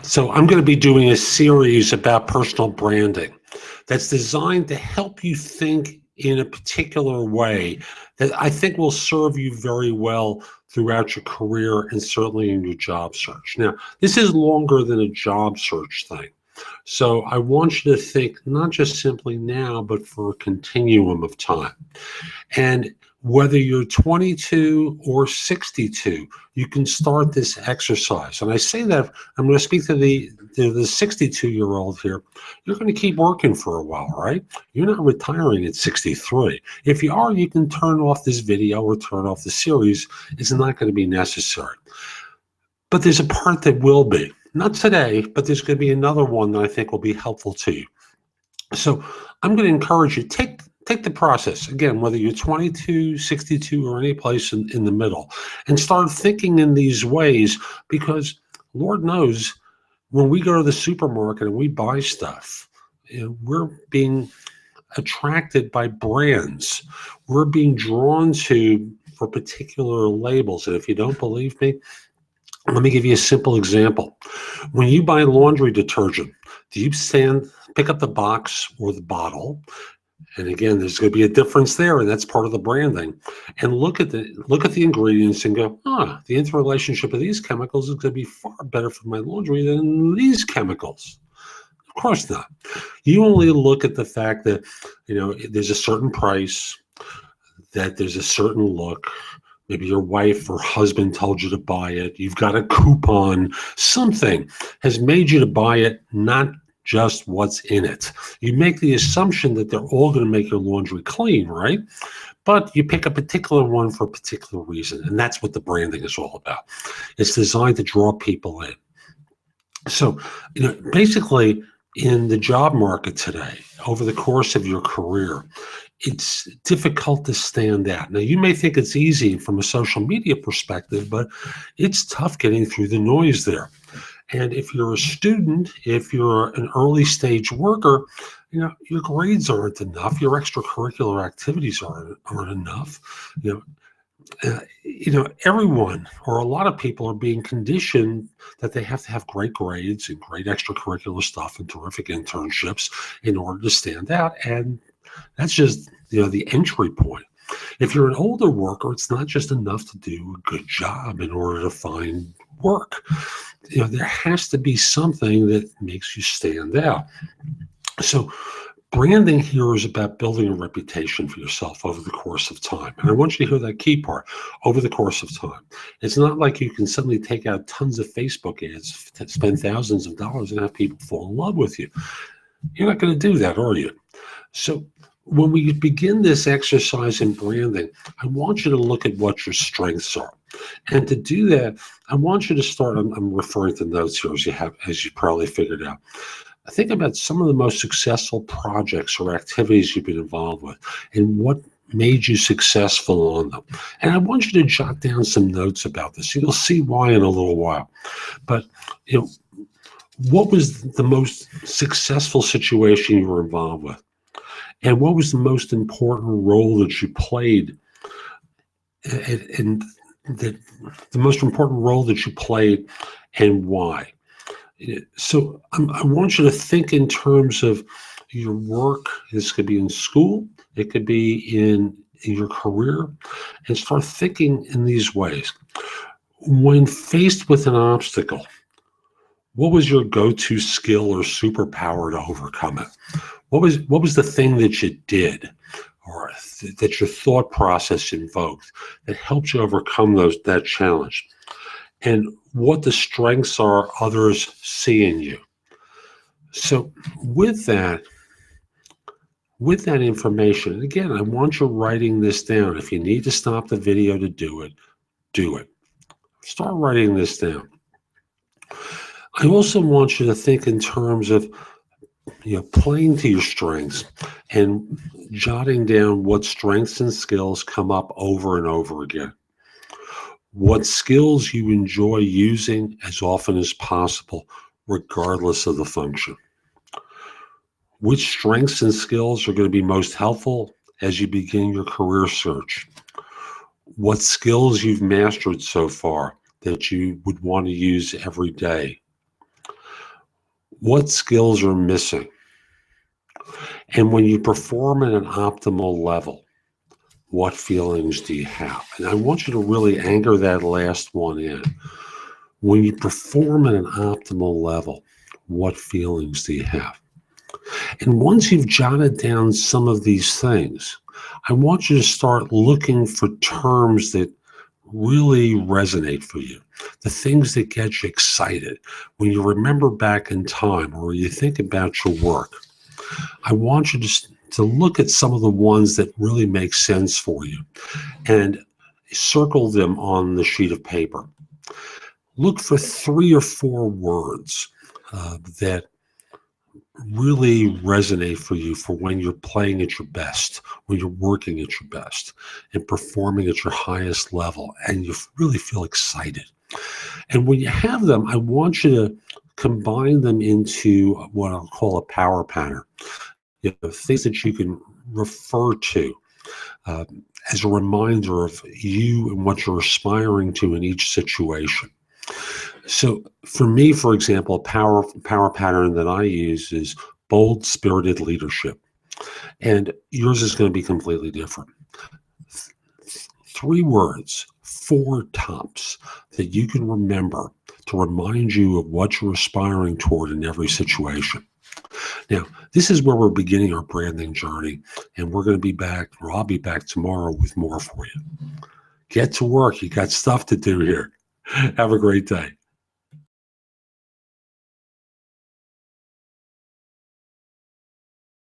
So I'm going to be doing a series about personal branding that's designed to help you think in a particular way that I think will serve you very well throughout your career and certainly in your job search. Now, this is longer than a job search thing. So I want you to think not just simply now, but for a continuum of time. And whether you're 22 or 62, you can start this exercise. And I say that I'm going to speak to the 62-year-old here. You're going to keep working for a while, right? You're not retiring at 63. If you are, you can turn off this video or turn off the series. It's not going to be necessary. But there's a part that will be. Not today, but there's going to be another one that I think will be helpful to you. So I'm going to encourage you, take the process, again, whether you're 22, 62, or any place in the middle, and start thinking in these ways, because Lord knows when we go to the supermarket and we buy stuff, we're being attracted by brands. We're being drawn to for particular labels. And if you don't believe me, let me give you a simple example. When you buy laundry detergent, do you pick up the box or the bottle? And again, there's going to be a difference there, and that's part of the branding. And look at the ingredients and go, the interrelationship of these chemicals is going to be far better for my laundry than these chemicals. Of course not. You only look at the fact that, there's a certain price, that there's a certain look. Maybe your wife or husband told you to buy it. You've got a coupon. Something has made you to buy it, not just what's in it. You make the assumption that they're all going to make your laundry clean, right? But you pick a particular one for a particular reason, and that's what the branding is all about. It's designed to draw people in. So, basically, in the job market today, over the course of your career, it's difficult to stand out. Now, you may think it's easy from a social media perspective, but it's tough getting through the noise there. And if you're a student, if you're an early stage worker, your grades aren't enough. Your extracurricular activities aren't enough. Everyone or a lot of people are being conditioned that they have to have great grades and great extracurricular stuff and terrific internships in order to stand out. And that's just, the entry point. If you're an older worker, it's not just enough to do a good job in order to find work. There has to be something that makes you stand out. So branding here is about building a reputation for yourself over the course of time. And I want you to hear that key part, over the course of time. It's not like you can suddenly take out tons of Facebook ads, spend thousands of dollars and have people fall in love with you. You're not going to do that, are you? So when we begin this exercise in branding, I want you to look at what your strengths are. And to do that, I want you to start, I'm referring to notes here as you probably figured out. Think about some of the most successful projects or activities you've been involved with and what made you successful on them. And I want you to jot down some notes about this. You'll see why in a little while. But, what was the most successful situation you were involved with? And what was the most important role that you played? And the most important role that you played and why? So I want you to think in terms of your work. This could be in school. It could be in your career. And start thinking in these ways. When faced with an obstacle, what was your go-to skill or superpower to overcome it? What was the thing that you did or that your thought process invoked that helped you overcome that challenge? And what the strengths are others see in you. So with that information, and again, I want you writing this down. If you need to stop the video to do it, do it. Start writing this down. I also want you to think in terms of playing to your strengths and jotting down what strengths and skills come up over and over again. What skills you enjoy using as often as possible, regardless of the function. Which strengths and skills are going to be most helpful as you begin your career search? What skills you've mastered so far that you would want to use every day? What skills are missing? And when you perform at an optimal level, what feelings do you have? And I want you to really anchor that last one in. When you perform at an optimal level, what feelings do you have? And once you've jotted down some of these things, I want you to start looking for terms that really resonate for you, the things that get you excited. When you remember back in time or you think about your work, I want you to look at some of the ones that really make sense for you and circle them on the sheet of paper. Look for 3 or 4 words that really resonate for you for when you're playing at your best, when you're working at your best and performing at your highest level, and you really feel excited. And when you have them, I want you to combine them into what I'll call a power pattern. Things that you can refer to uh, as a reminder of you and what you're aspiring to in each situation. So for me, for example, a power pattern that I use is bold, spirited leadership. And yours is going to be completely different. 3 words, 4 tops that you can remember to remind you of what you're aspiring toward in every situation. Now, this is where we're beginning our branding journey, and we're going to be back, or I'll be back tomorrow with more for you. Get to work. You got stuff to do here. Have a great day.